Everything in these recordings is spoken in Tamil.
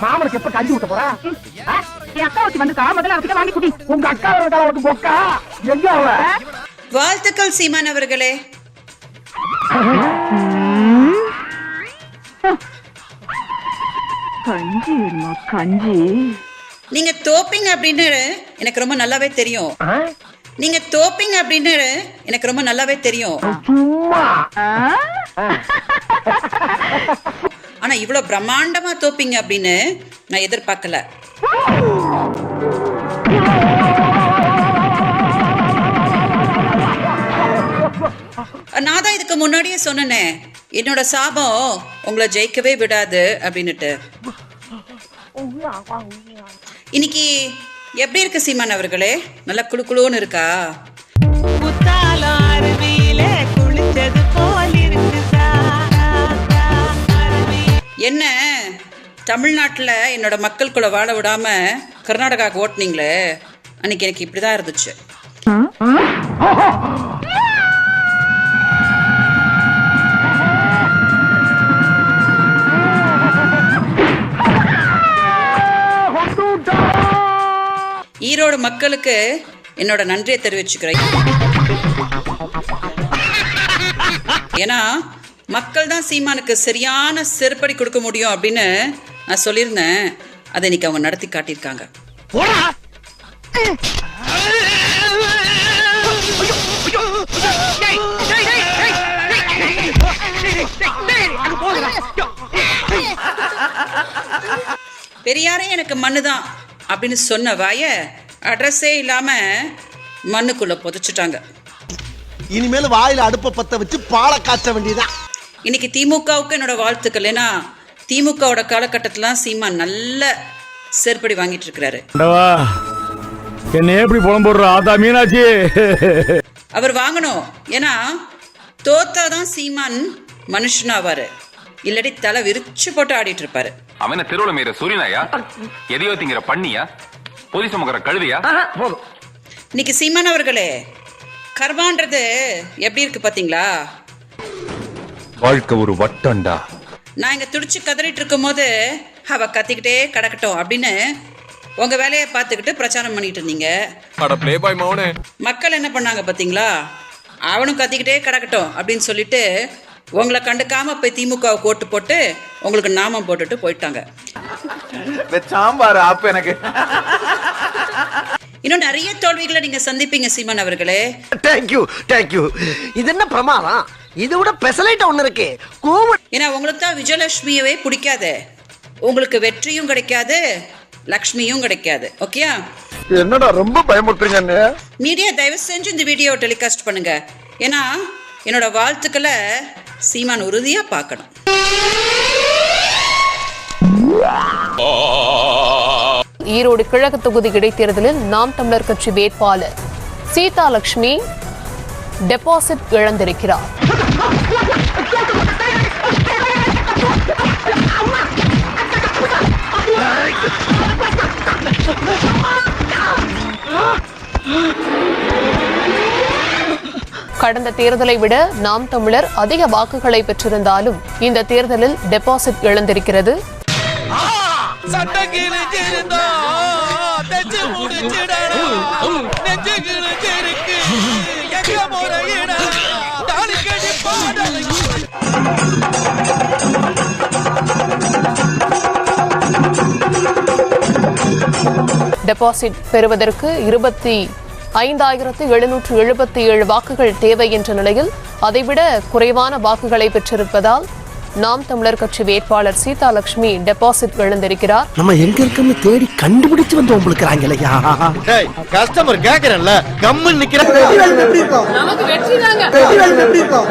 மாமனுக்கு எப்ப கஞ்சி ஊத்த போற? என் அக்கா வச்சு வந்து முதல்ல அவர்கிட்ட வாங்கி குடி. உங்க அக்கா அவருக்கு பொக்கா எங்க அவ? வாழ்த்துக்கள் சீமான் அவர்களே. கஞ்சி கஞ்சி. நீங்க தோப்பீங்க அப்படின்னு எனக்கு ரொம்ப நல்லாவே தெரியும். நீங்க தோப்பீங்க அப்படின்னு எனக்கு ரொம்ப நல்லாவே தெரியும். சும்மா ஆனா இவ்வளவு பிரம்மாண்டமா தோப்பீங்க அப்படின்னு நான் எதிர்பார்க்கல. நான் தான் இதுக்கு முன்னாடியே சொன்னேனே, என்னோட சாபம் உங்களை ஜெயிக்கவே விடாது அப்படின்னுட்டு. இன்னைக்கு எப்படி இருக்கு சீமான் அவர்களே? நல்லா குளு குளுன்னு இருக்கா? என்ன தமிழ்நாட்டில் என்னோட மக்கள் கூட வாழ விடாம கர்நாடகாவுக்கு ஓட்டுனீங்களே, அன்னைக்கு எனக்கு இப்படிதான் இருந்துச்சு. ஈரோடு மக்களுக்கு என்னோட நன்றியை தெரிவிச்சுக்கிறேன். ஏன்னா மக்கள் தான் சீமானுக்கு சரியான செருப்படி கொடுக்க முடியும் அப்படின்னு நான் சொல்லியிருந்தேன். அதை இன்னைக்கு அவங்க நடத்தி காட்டியிருக்காங்க. பெரியாரே எனக்கு மண்ணுதான் அப்படின்னு சொன்ன வாய அட்ரஸே இல்லாம மண்ணுக்குள்ள புதைச்சிட்டாங்க. இனிமேல் வாயில அடுப்ப பத்த வச்சு பாலை காய்ச்ச வேண்டியதான். இன்னைக்கு திமுகவுக்கு என்னோட வாழ்த்துக்கள். ஏன்னா திமுகவோட காலகட்டத்துல சீமான் நல்ல செருப்படி வாங்கிட்டு இருக்கிறாரு. என்ன எப்படி புலம்புற ஆதா மீனாட்சி? அவர் வாங்கணும். ஏன்னா தோத்தாதான் சீமான் மனுஷனாவாரு, இல்லாட்டி தலை விரிச்சு போட்டு ஆடிட்டு இருப்பாரு. அவன தெருவுல மீற சூரியனாயா, எதையோ திங்கிற பண்ணியா, பொதி சுமக்கிற கழுவியா? இன்னைக்கு சீமான் அவர்களே, கர்வான்றது எப்படி இருக்கு பாத்தீங்களா? வாழ்க்கை ஒரு வட்டண்டா. நான் இங்க துடிச்சு கதறிட்டு இருக்கும் போது அவ கத்திக்கிட்டே கிடக்கட்டும் அப்படின்னு உங்க வேலையை பார்த்துக்கிட்டு பிரச்சாரம் பண்ணிட்டு இருந்தீங்க. மக்கள் என்ன பண்ணாங்க பாத்தீங்களா? அவனும் கத்திக்கிட்டே கிடக்கட்டும் அப்படின்னு சொல்லிட்டு உங்களை கண்டுக்காம போய் திமுகவுக்கு ஓட்டு போட்டு உங்களுக்கு நாமம் போட்டுட்டு போயிட்டாங்க. எனக்கு இன்னும் நிறைய தோல்விகளை நீங்க சந்திப்பீங்க சீமான் அவர்களே. Thank you thank you. இது என்ன பிரமாதம்? இது விட பெசலைட் ஒண்ணு இருக்கு. ஏன்னா உங்களுக்கு தான் விஜயலட்சுமியவே பிடிக்காது. உங்களுக்கு வெற்றியும் கிடைக்காது, லக்ஷ்மியும் கிடைக்காது. ஓகே? என்னடா ரொம்ப பயமுறுத்துறீங்க. மீடியா தயவு செஞ்சு இந்த வீடியோ டெலிகாஸ்ட் பண்ணுங்க. ஏன்னா என்னோட வாழ்த்துக்களை சீமான் உறுதியா பார்க்கணும். ஈரோடு கிழக்கு தொகுதி இடைத்தேர்தலில் நாம் தமிழர் கட்சி வேட்பாளர் சீதா லட்சுமி டெபாசிட் இழந்திருக்கிறார். கடந்த தேர்தலை விட நாம் தமிழர் அதிக வாக்குகளை பெற்றிருந்தாலும் இந்த தேர்தலில் டெபாசிட் இழந்திருக்கிறது. டெபாசிட் பெறுவதற்கு 25,777 வாக்குகள் தேவை என்ற நிலையில் அதைவிட குறைவான வாக்குகளை பெற்றிருப்பதால் நாம் தமிழர் கட்சி வேட்பாளர் சீதா லட்சுமி டெபாசிட் இழந்திருக்கிறார். நம்ம எங்க இருக்கோம்னு தேடி கண்டுபிடிச்சு வந்து உங்களுக்கு இல்லையா? கஸ்டமர் கேக்குறல்ல கம்மன் நிக்கிறாங்க. நமக்கு வெற்றி தாங்க.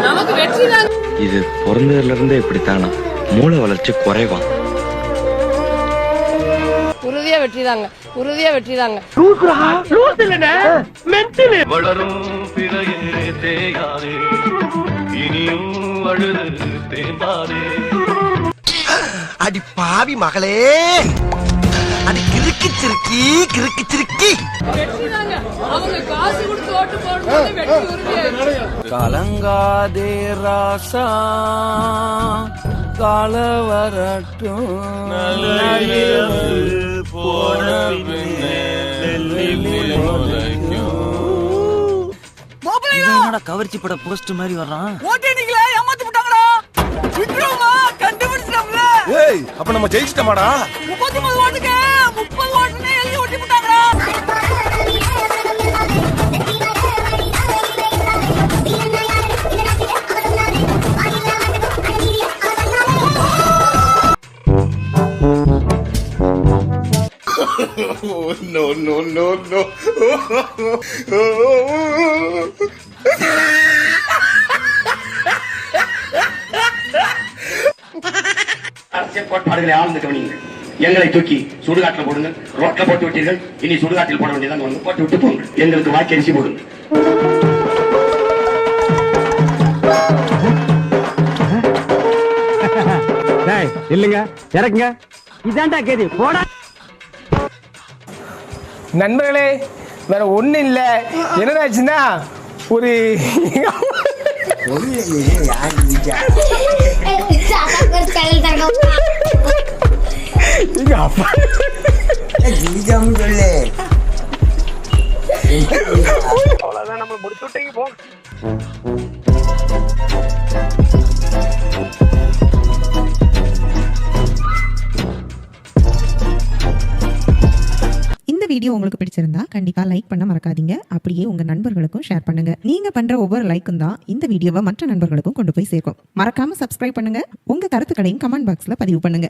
நமக்கு வெற்றி தாங்க. இது பிறந்ததுல இருந்தே இப்படித்தானா? மூளை வளர்ச்சி குறைவா? உறுதியா வெற்றி தாங்க. உறுதியா வெற்றி தாங்க. வளரும் பிறையே தேயாதே, இனியும் அழுது தேம்பாதே. அடி பாவி மகளே, அடி கிறுக்கி சிறுக்கி கிறுக்கி சிறுக்கி. கலங்காதே ராசா, கால வரட்டும் கவர்ச்சி பட போஸ்ட் மாதிரி வர்றான். ஏய் அப்ப நம்ம ஜெயிச்சிட்டோமாடா? அரசியல் கோட்பாடுகளை ஆழ்ந்து கவனியுங்கள். எங்களை தூக்கி சுடுகாட்டில் போடுங்க. ரோட்ல போட்டு விட்டீர்கள், இனி சுடுகாட்டில் போட வேண்டியதான். வந்து போட்டு விட்டு போங்க. எங்களுக்கு வாக்கரிசி போடுங்க. இல்லங்க இறக்குங்க. இதான்டா கேது போடா. நண்பர்களே, வேற ஒண்ணு இல்ல. என்னடாச்சுன்னா ஒரு எங்க அப்பா அவ்வளவுதான், நம்ம முடிச்சு விட்டீங்க போ. இந்த வீடியோ உங்களுக்கு பிடிச்சிருந்தா கண்டிப்பா லைக் பண்ண மறக்காதீங்க. அப்படியே உங்க நண்பர்களுக்கும் ஷேர் பண்ணுங்க. நீங்க பண்ற ஒவ்வொரு லைக்கும் தான் இந்த வீடியோவை மற்ற நண்பர்களுக்கும் கொண்டு போய் சேர்க்கும். மறக்காம சப்ஸ்கிரைப் பண்ணுங்க. உங்க கருத்துக்களையும் கமெண்ட் பாக்ஸ்ல பதிவு பண்ணுங்க.